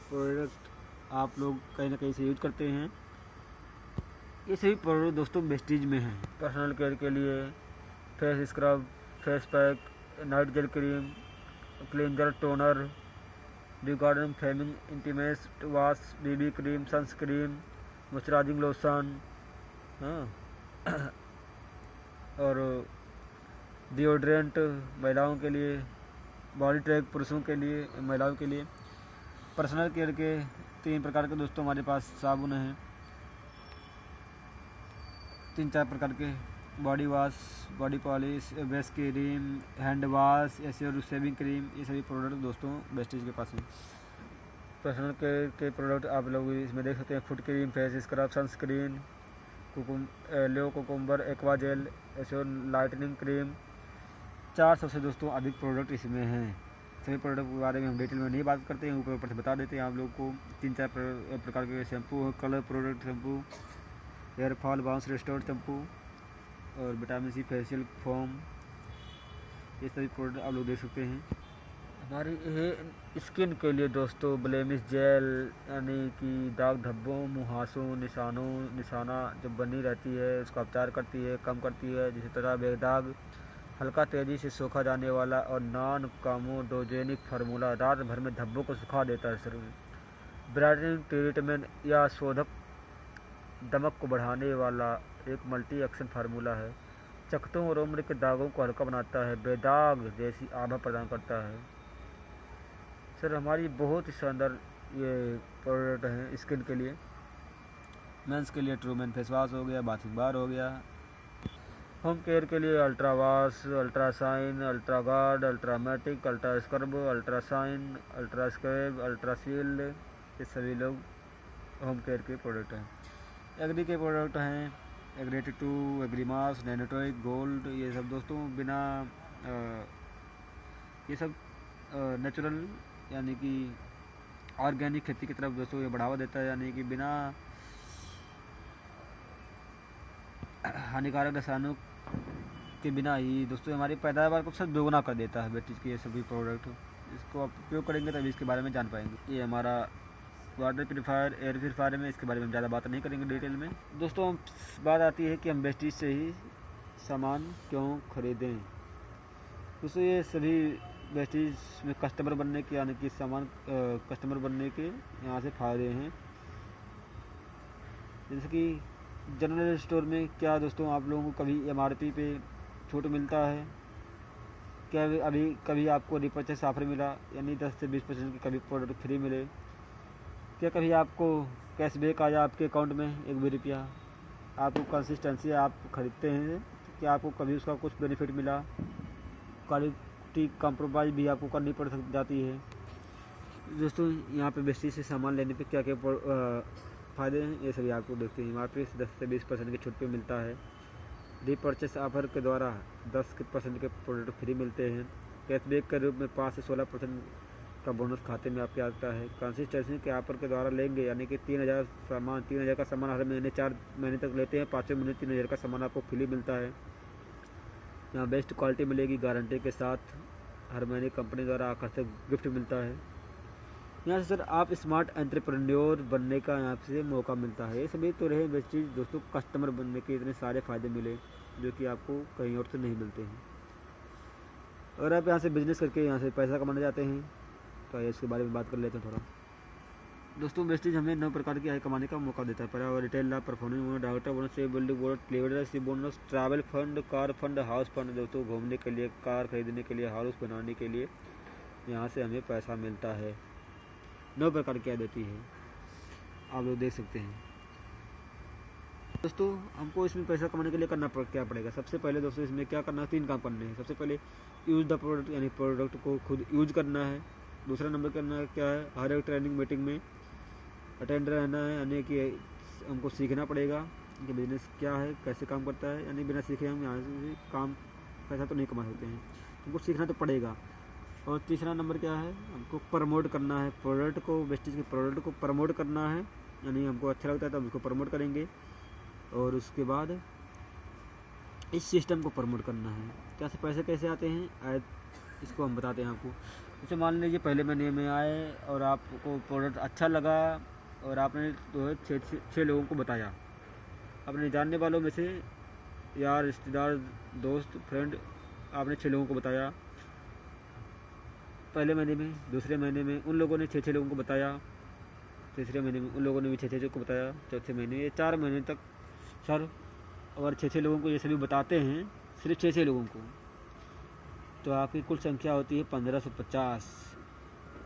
product आप लोग कहीं ना कहीं से यूज करते हैं। ये सभी प्रोडक्ट दोस्तों वेस्टीज में हैं। पर्सनल केयर के लिए face scrub, face pack, night gel cream, cleanser, toner, डिगार्डिंग फेमिंग intimate wash, BB cream, sunscreen, moisturising lotion, हाँ और डिओड्रेंट महिलाओं के लिए, बॉडी ट्रैक पुरुषों के लिए, महिलाओं के लिए। पर्सनल केयर के 3 प्रकार के दोस्तों हमारे पास साबुन हैं, 3-4 प्रकार के, body wash, body polish, base cream, hand wash, assure shaving cream. ये सभी प्रोडक्ट दोस्तों वेस्टीज के पास हैं। पर्सनल केयर के प्रोडक्ट आप लोग इसमें देख सकते हैं, foot cream, face scrub, sunscreen, Leo cucumber, aqua gel, assure lightening cream. 400 से दोस्तों अधिक प्रोडक्ट इसमें हैं। सभी प्रोडक्ट के बारे में हम डिटेल में नहीं बात करते हैं, ऊपर से बता देते हैं आप लोग को। 3-4 प्रकार के shampoo, colour product shampoo, hair fall bounce restore shampoo, और विटामिन सी फेशियल फोम। ये सभी प्रोडक्ट आप लोग देख सकते हैं। हमारी स्किन के लिए दोस्तों ब्लेमिश जेल, यानी कि दाग धब्बों, मुहासों, निशाना जब बनी रहती है उसका उपचार करती है, कम करती है। जिस तरह बेदाग, हल्का तेज़ी से सूखा जाने वाला और नॉन कामोडोजेनिक फार्मूला रात भर में धब्बों को सुखा देता है। शरीर ब्राइटनिंग ट्रीटमेंट या शोधक दमक को बढ़ाने वाला एक मल्टी एक्शन फार्मूला है। चकत्तों और उम्र के दागों को हल्का बनाता है, बेदाग जैसी आभा प्रदान करता है। सर हमारी बहुत ही शानदार ये प्रोडक्ट हैं स्किन के लिए। मेंस के लिए ट्रू मेन फेस वॉश हो गया, बाथिंग बार हो गया। होम केयर के लिए ultra wash, ultra shine, ultra guard, ultra matic, ultra scrub, ultra shine, ultra scrub, ultra shield. ये सभी लोग होम केयर के प्रोडक्ट हैं। एग्री के प्रोडक्ट हैं, एग्रेटेड टू, एग्रीमास, नैनोटॉइक, गोल्ड। ये सब दोस्तों बिना ये सब नेचुरल यानी कि ऑर्गेनिक खेती की तरफ दोस्तों ये बढ़ावा देता है, यानी कि बिना हानिकारक रसायनों के बिना ही दोस्तों हमारी पैदावार को सब दोगुना कर देता है वेस्टीज के ये सभी प्रोडक्ट। इसको आप उपयोग करेंगे तभी इसके बारे में जान पाएंगे। ये हमारा वाटर प्यूरीफायर, एयर प्यूरीफायर में, इसके बारे में हम ज़्यादा बात नहीं करेंगे डिटेल में। दोस्तों बात आती है कि हम वेस्टीज से ही सामान क्यों खरीदें। दोस्तों ये सभी वेस्टीज में कस्टमर बनने के, यानी कि सामान कस्टमर बनने के यहाँ से फ़ायदे हैं। जैसे कि जनरल स्टोर में क्या दोस्तों आप लोगों को कभी MRP पे छूट मिलता है, क्या अभी कभी आपको रिपर्चेस ऑफर मिला, यानी 10 से 20% की कभी प्रोडक्ट फ्री मिले, क्या कभी आपको कैशबैक आया आपके अकाउंट में 1 भी रुपया, आपको कंसिस्टेंसी आप खरीदते हैं, क्या आपको कभी उसका कुछ बेनिफिट मिला, क्वालिटी कंप्रोमाइज़ भी आपको करनी पड़ जाती है। दोस्तों यहाँ पे वेस्टीज से सामान लेने पे क्या क्या फ़ायदे हैं ये सभी आपको देखते हैं। MRP से 10 से 20% की छूट पे मिलता है। रीपर्चेस ऑफर के द्वारा 10% के प्रोडक्ट फ्री मिलते हैं। कैशबैक के रूप में 5 से 16% का बोनस खाते में आपके आता है। कंसिस्टेंसी के ऑफर के द्वारा लेंगे, यानी कि 3000 का सामान हर महीने 4 महीने तक लेते हैं, 5वें महीने 3000 का सामान आपको फ्री मिलता है। यहाँ बेस्ट क्वालिटी मिलेगी गारंटी के साथ। हर महीने कंपनी द्वारा आकर्षक गिफ्ट मिलता है। यहाँ से सर आप स्मार्ट एंटरप्रेन्योर बनने का यहाँ से मौका मिलता है। ये सभी तो रहे वेस्टीज दोस्तों कस्टमर बनने के इतने सारे फ़ायदे मिले जो कि आपको कहीं और से नहीं मिलते हैं। अगर आप यहाँ से बिजनेस करके यहाँ से पैसा कमाना चाहते हैं तो आइए इसके बारे में बात कर लेते हैं थोड़ा। दोस्तों वेस्टीज हमें 9 प्रकार की आय कमाने का मौका देता है। पहला रिटेल लाभ, performance bonus, director bonus, save building bonus, क्लीवरेज bonus, travel fund, car fund, house fund. दोस्तों घूमने के लिए, कार खरीदने के लिए, हाउस बनाने के लिए यहाँ से हमें पैसा मिलता है। 9 प्रकार की आय देती है, आप लोग देख सकते हैं। दोस्तों हमको इसमें पैसा कमाने के लिए करना क्या पड़ेगा। सबसे पहले दोस्तों इसमें क्या करना है, 3 काम करने हैं। सबसे पहले यूज़ द प्रोडक्ट, यानी प्रोडक्ट को खुद यूज करना है। दूसरा नंबर करना है क्या है, हर एक ट्रेनिंग मीटिंग में अटेंड रहना है, यानी कि हमको सीखना पड़ेगा कि बिज़नेस क्या है, कैसे काम करता है, यानी बिना सीखे हम यहाँ से काम पैसा तो नहीं कमा सकते हैं, हमको सीखना तो पड़ेगा। और तीसरा नंबर क्या है, हमको प्रमोट करना है प्रोडक्ट को, वेस्टेज के प्रोडक्ट को प्रमोट करना है, यानी हमको अच्छा लगता है तो हम उसको प्रमोट करेंगे। और उसके बाद इस सिस्टम को प्रमोट करना है। कैसे पैसे कैसे आते हैं इसको हम बताते हैं आपको। जैसे मान लीजिए पहले महीने में आए और आपको प्रोडक्ट अच्छा लगा और आपने जो है छः लोगों को बताया, अपने जानने वालों में से, यार रिश्तेदार दोस्त फ्रेंड, आपने 6 लोगों को बताया पहले महीने में। दूसरे महीने में उन लोगों ने 6 लोगों को बताया, तीसरे महीने में उन लोगों ने भी 6 को बताया, चौथे महीने, ये 4 महीने तक सर अगर 6 लोगों को ये सभी बताते हैं, सिर्फ 6 लोगों को, तो आपकी कुल संख्या होती है 1550।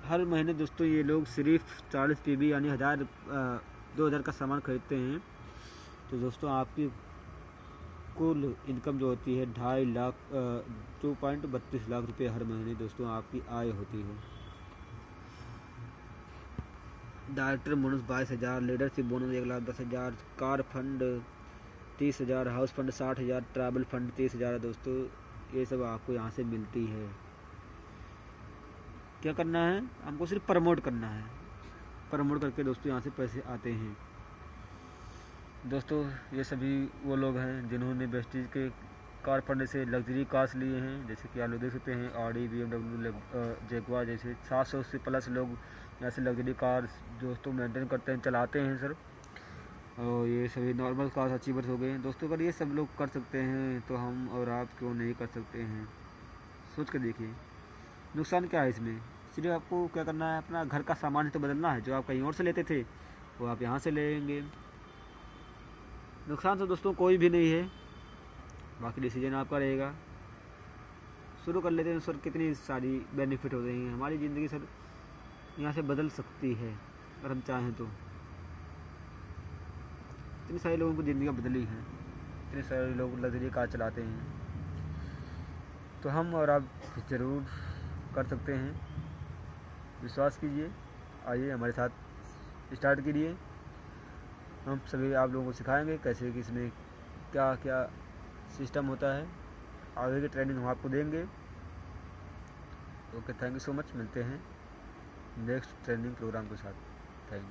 हर महीने दोस्तों ये लोग सिर्फ 40 PB यानी 2000 का सामान खरीदते हैं। तो दोस्तों आपकी कुल इनकम जो होती है 2.32 लाख रुपये हर महीने दोस्तों आपकी आय होती है। Director bonus 22,000, leadership bonus 1,10,000, car fund 30,000, house fund 60,000, travel fund 30,000 दोस्तों, ये सब आपको यहाँ से मिलती है। क्या करना है, हमको सिर्फ प्रमोट करना है, प्रमोट करके दोस्तों यहाँ से पैसे आते हैं। दोस्तों ये सभी वो लोग हैं जिन्होंने वेस्टेज के कार फंड से लग्जरी कार्स लिए हैं, जैसे कि आप लोग देख सकते हैं ऑडी, BMW, जैगुआर, जैसे 700 से प्लस लोग यहाँ से लग्जरी कार्स दोस्तों मेंटेन करते हैं, चलाते हैं सर। और ये सभी नॉर्मल कार्स अचीवर्स हो गए हैं दोस्तों। अगर ये सब लोग कर सकते हैं तो हम और आप क्यों नहीं कर सकते हैं, सोच कर देखिए। नुकसान क्या है इसमें, सिर्फ आपको क्या करना है, अपना घर का सामान तो बदलना है, जो आप कहीं और से लेते थे वो आप यहाँ से लेंगे। नुकसान तो दोस्तों कोई भी नहीं है, बाकी डिसीजन आपका रहेगा। शुरू कर लेते हैं सर, कितनी सारी बेनिफिट हो रही हैं, हमारी ज़िंदगी सर यहाँ से बदल सकती है अगर हम चाहें तो। इतने सारे लोगों की ज़िंदगी बदली है, इतने सारे लोग लग्जरी कार चलाते हैं, तो हम और आप ज़रूर कर सकते हैं। विश्वास कीजिए, आइए हमारे साथ स्टार्ट कीजिए। हम सभी आप लोगों को सिखाएंगे कैसे कि इसमें क्या क्या सिस्टम होता है, आगे की ट्रेनिंग हम आपको देंगे। Okay, thank you so much, मिलते हैं नेक्स्ट ट्रेनिंग प्रोग्राम के साथ। Thank you.